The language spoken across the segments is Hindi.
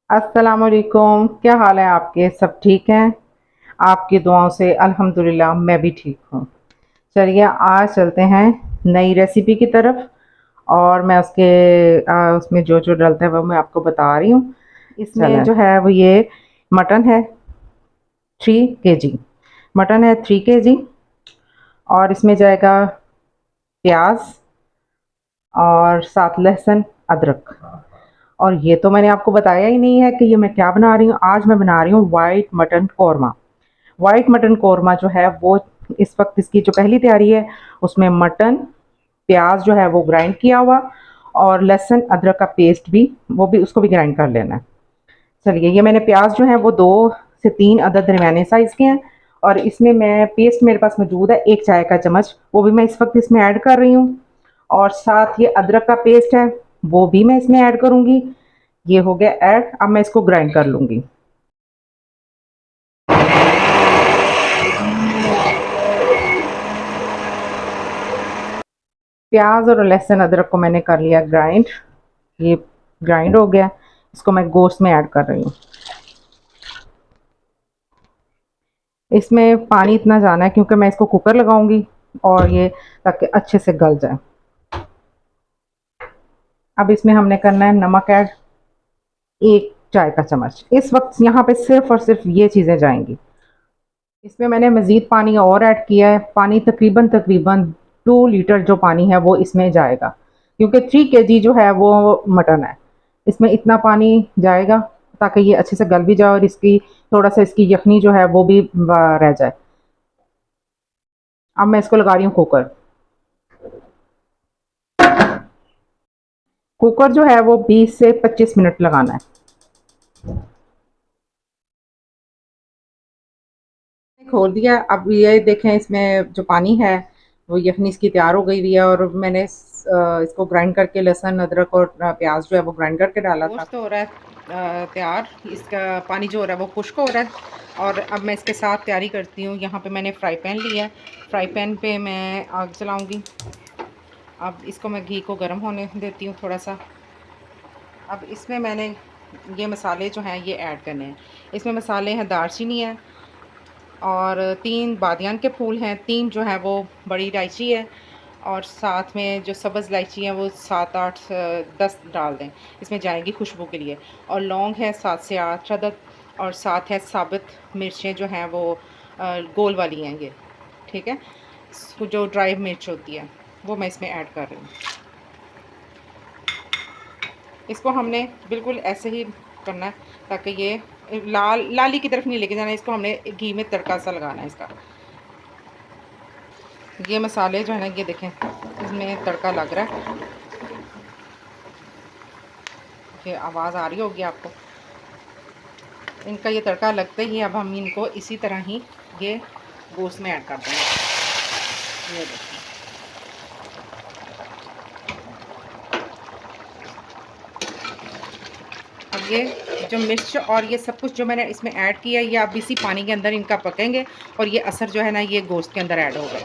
अस्सलाम वालेकुम। क्या हाल है आपके? सब ठीक हैं? आपकी दुआओं से अल्हम्दुलिल्लाह मैं भी ठीक हूँ। चलिए आज चलते हैं नई रेसिपी की तरफ। और मैं उसमें जो जो डलता है वो मैं आपको बता रही हूँ। इसमें जो है वो ये मटन है 3 kg। मटन है 3 kg। और इसमें जाएगा प्याज और साथ लहसुन अदरक। और ये तो मैंने आपको बताया ही नहीं है कि ये मैं क्या बना रही हूँ। आज मैं बना रही हूँ white mutton korma. White mutton korma जो है वो इस वक्त इसकी जो पहली तैयारी है उसमें मटन, प्याज जो है वो ग्राइंड किया हुआ, और लहसुन अदरक का पेस्ट भी, वो भी उसको भी ग्राइंड कर लेना है। चलिए, ये मैंने प्याज जो है वो 2 से 3 अदद दरमियाने साइज़ के हैं। और इसमें मैं पेस्ट मेरे पास मौजूद है 1 चाय का चम्मच, वो भी मैं इस वक्त इसमें ऐड कर रही हूँ। और साथ ये अदरक का पेस्ट है वो भी मैं इसमें ऐड करूँगी। ये हो गया ऐड। अब मैं इसको ग्राइंड कर लूँगी। प्याज और लहसुन अदरक को मैंने कर लिया ग्राइंड। ये ग्राइंड हो गया। इसको मैं गोश्त में ऐड कर रही हूँ। इसमें पानी इतना जाना है क्योंकि मैं इसको कुकर लगाऊंगी, और ये ताकि अच्छे से गल जाए। अब इसमें हमने करना है नमक ऐड 1 चाय का चम्मच। इस वक्त यहाँ पे सिर्फ और सिर्फ ये चीज़ें जाएंगी। इसमें मैंने मज़ीद पानी और ऐड किया है। पानी तकरीबन तकरीबन 2 लीटर जो पानी है वो इसमें जाएगा, क्योंकि 3 kg जो है वो मटन है। इसमें इतना पानी जाएगा ताकि ये अच्छे से गल भी जाए और इसकी थोड़ा सा इसकी यखनी जो है वो भी रह जाए। अब मैं इसको लगा रही हूँ कुकर। कुकर जो है वो 20 से 25 मिनट लगाना है। खोल दिया। अब ये देखें, इसमें जो पानी है वो यखनी इसकी तैयार हो गई हुई है। और मैंने इसको ग्राइंड करके लहसुन अदरक और प्याज जो है वो ग्राइंड करके डाला था। गोश्त हो रहा है तैयार। इसका पानी जो हो रहा है वो खुश्क हो रहा है। और अब मैं इसके साथ तैयारी करती हूँ। यहाँ पे मैंने फ्राई पैन लिया है। फ्राई पैन पे मैं आग जलाऊँगी। अब इसको मैं घी को गर्म होने देती हूँ थोड़ा सा। अब इसमें मैंने ये मसाले जो हैं ये ऐड करने हैं। इसमें मसाले हैं, दालचीनी है, और 3 बादियान के फूल हैं, 3 जो है वो बड़ी इलायची है, और साथ में जो सब्ज़ इलायची है वो 7 8 10 डाल दें। इसमें जाएगी खुशबू के लिए। और लौंग है 7 से 8 अदद। और साथ है साबित मिर्चें जो हैं वो गोल वाली हैं ये, ठीक है। जो ड्राई मिर्च होती है वो मैं इसमें ऐड कर रही हूँ। इसको हमने बिल्कुल ऐसे ही करना है ताकि ये लाली की तरफ नहीं लेके जाना। इसको हमने घी में तड़का सा लगाना है इसका। ये मसाले जो है ना, ये देखें इसमें तड़का लग रहा है। ये आवाज़ आ रही होगी आपको। इनका ये तड़का लगता ही अब हम इनको इसी तरह ही ये गोश्त में ऐड कर देंगे। ये देखें, अब ये जो मिर्च और ये सब कुछ जो मैंने इसमें ऐड किया है ये अब इसी पानी के अंदर इनका पकेंगे। और ये असर जो है ना ये गोश्त के अंदर ऐड होगा।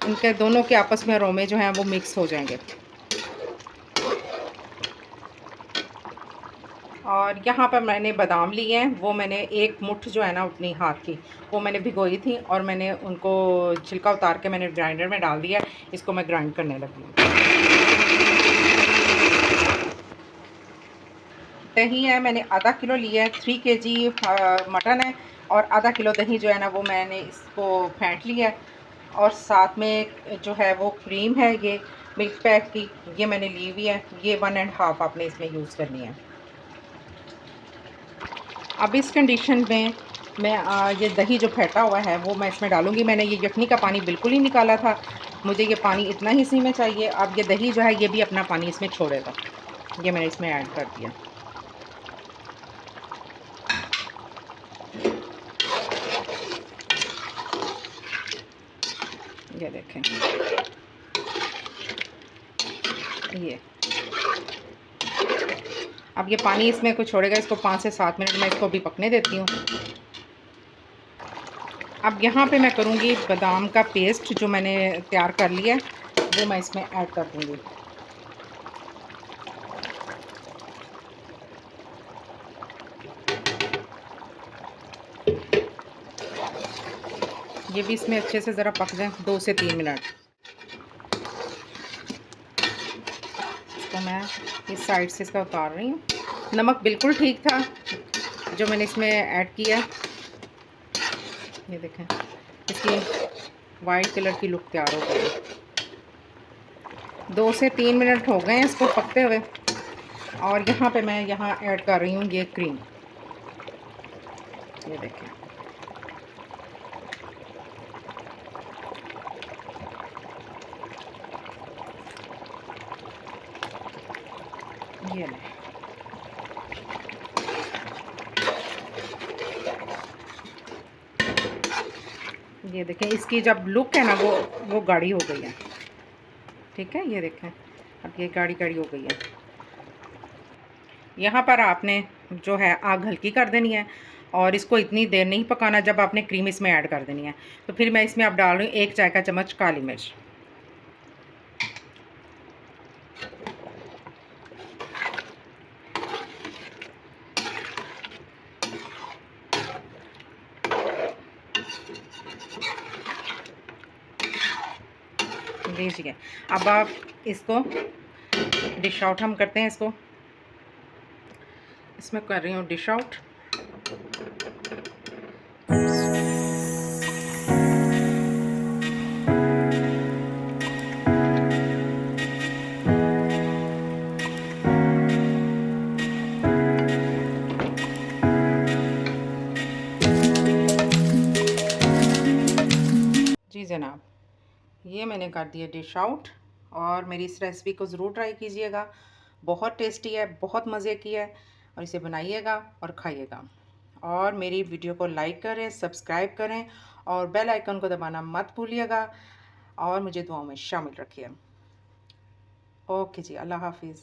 इनके दोनों के आपस में अरोमे जो हैं वो मिक्स हो जाएंगे। और यहाँ पर मैंने बादाम लिए हैं। वो मैंने एक मुट्ठ जो है ना अपनी हाथ की वो मैंने भिगोई थी, और मैंने उनको छिलका उतार के मैंने ग्राइंडर में डाल दिया। इसको मैं ग्राइंड करने लगी हूँ। दही है, मैंने आधा किलो लिया है। 3 kg मटन है, और आधा किलो दही जो है ना वो मैंने इसको फेंट लिया है। और साथ में जो है वो क्रीम है ये मिल्क पैक की, ये मैंने ली हुई है। ये 1.5 आपने इसमें यूज़ करनी है। अब इस कंडीशन में मैं ये दही जो फेंटा हुआ है वो मैं इसमें डालूँगी। मैंने ये यखनी का पानी बिल्कुल ही निकाला था। मुझे ये पानी इतना ही इसी में चाहिए। अब ये दही जो है ये भी अपना पानी इसमें छोड़ेगा। ये मैंने इसमें ऐड कर दिया। ये देखें, ये अब ये पानी इसमें कुछ छोड़ेगा। इसको 5 से 7 मिनट मैं इसको अभी पकने देती हूँ। अब यहाँ पे मैं करूँगी बादाम का पेस्ट जो मैंने तैयार कर लिया है वो मैं इसमें ऐड कर दूँगी। ये भी इसमें अच्छे से ज़रा पक जाए, 2 से 3 मिनट। इसको मैं इस साइड से इसका उतार रही हूँ। नमक बिल्कुल ठीक था जो मैंने इसमें ऐड किया। ये देखें, इसकी वाइट कलर की लुक तैयार हो गई। 2 से 3 मिनट हो गए हैं इसको पकते हुए। और यहाँ पे मैं ऐड कर रही हूँ ये क्रीम। ये देखें, ये ले। ये देखें, इसकी जब लुक है ना वो गाढ़ी हो गई है। ठीक है, ये देखें अब ये गाढ़ी गाढ़ी हो गई है। यहाँ पर आपने जो है आग हल्की कर देनी है और इसको इतनी देर नहीं पकाना जब आपने क्रीम इसमें ऐड कर देनी है। तो फिर मैं इसमें अब डाल रही हूँ 1 चाय का चम्मच काली मिर्च। लीजिए, अब आप इसको डिश आउट हम करते हैं। इसको इसमें कर रही हूँ डिश आउट। जी जनाब, ये मैंने कर दिया डिश आउट। और मेरी इस रेसिपी को ज़रूर ट्राई कीजिएगा, बहुत टेस्टी है, बहुत मज़े की है। और इसे बनाइएगा और खाइएगा। और मेरी वीडियो को लाइक करें, सब्सक्राइब करें और बेल आइकन को दबाना मत भूलिएगा। और मुझे दुआओं में शामिल रखिए। ओके जी, अल्लाह हाफिज़।